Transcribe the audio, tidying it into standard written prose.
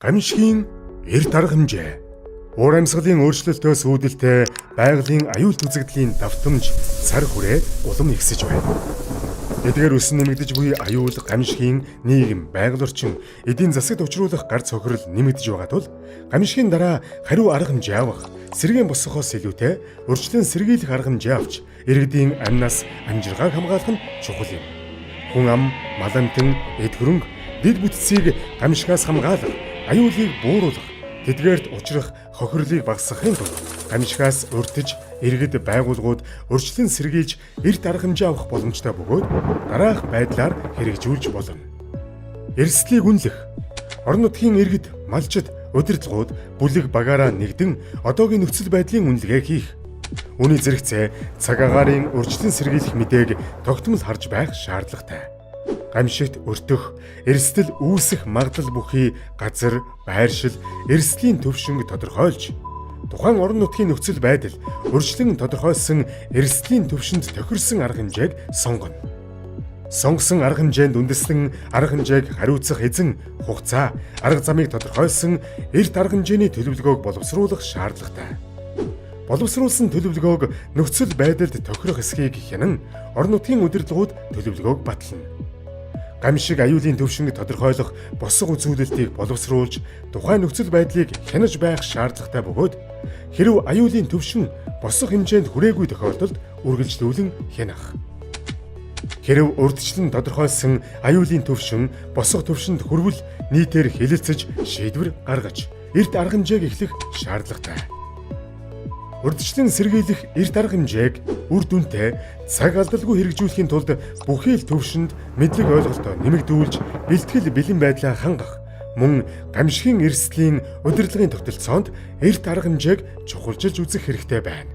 Гамшигын эрт арга хэмжээ. Уур амьсгалын өөрчлөлтөөс үүдэлтэй байгалийн аюулт үзэгдлийн давтамж сар хүрээ улам ихсэж байна. Эдгээр өсөн нэмэгдэж буй аюул гамшигын нийгэм, байгаль орчин, эдийн засагт учруулах гар цохирол нэмэгдэж байгаа тул гамшигын дараа хариу арга хэмжээ авах, сэргээн босгохоос илүүтэй урьдчилан сэргийлэх арга хэмжээ авч иргэдийн амнаас амжиргааг хамгаалах нь чухал юм. Хүн ам, мал амтан, эд хөрөнгө, дэд бүтцийг гамшигаас хамгаалах, аюулыг бууруулах, тэдгээрт учрах хохирлыг багасгахын тулд гамшигаас урьдчилж иргэд байгууллагууд урьдчилан сэргийлж эрт арга хэмжээ авах боломжтой бөгөөд дараах байдлаар хэрэгжүүлж болно. Эрсдлийг үнэлэх. Орон нутгийн иргэд, малчид, удирдлагууд бүлэг багаараа нэгдэн одоогийн нөхцөл байдлын үнэлгээ хийх. Үүний зэрэгцээ цаг агаарын урьдчилан сэргийлэх мэдээг тогтмол харж байх шаардлагатай. Гамшигт өртөх, эрсдэл үүсэх магадлал бүхий газар, байршил, эрсдлийн төвшинг тодорхойлж, тухайн орон нутгийн нөхцөл байдал, урьдчилан тодорхойлсон эрсдлийн төвшөнд тохирсон арга хэмжээг сонгоно. Сонгосон арга хэмжээнд үндэслэн арга хэмжээг хариуцах эзэн, хугацаа, арга замыг тодорхойлсон эрт арга хэмжээний төлөвлөгөөг боловсруулах шаардлагатай. Боловсруулсан төлөвлөгөөг нөхцөл байдалд тохирох эсхийг хянан орон нутгийн удирдлагууд төлөвлөгөөг батлана. Гамшиг аюулын төвшинг тодорхойлох босго үзүүлэлтийг боловсруулж, тухайн нөхцөл байдлыг хянаж байх шаардлагатай бөгөөд хэрэв аюулын төвшин босго хэмжээнд хүрээгүй тохиолдолд үргэлжлүүлэн хянах. Хэрэв урьдчилан тодорхойлсон аюулын төвшин босго төвшөнд хүрвэл нийтээр хэлэлцэж шийдвэр гаргаж, эрт арга хэмжээг эхлэх шаардлагатай. Урьдчилан сэргийлэх эрт арга хэмжээг үр дүнтэй, цаг алдалгүй хэрэгжүүлэхийн тулд бүхий л төвшөнд мэдлэг ойлголтоо нэмэгдүүлж, бэлтгэл бэлэн байдлаа хангах, мөн гамшигын эрсдлийн удирдлагын тогтолцоонд эрт арга хэмжээг чухалчилж үзэх хэрэгтэй байна.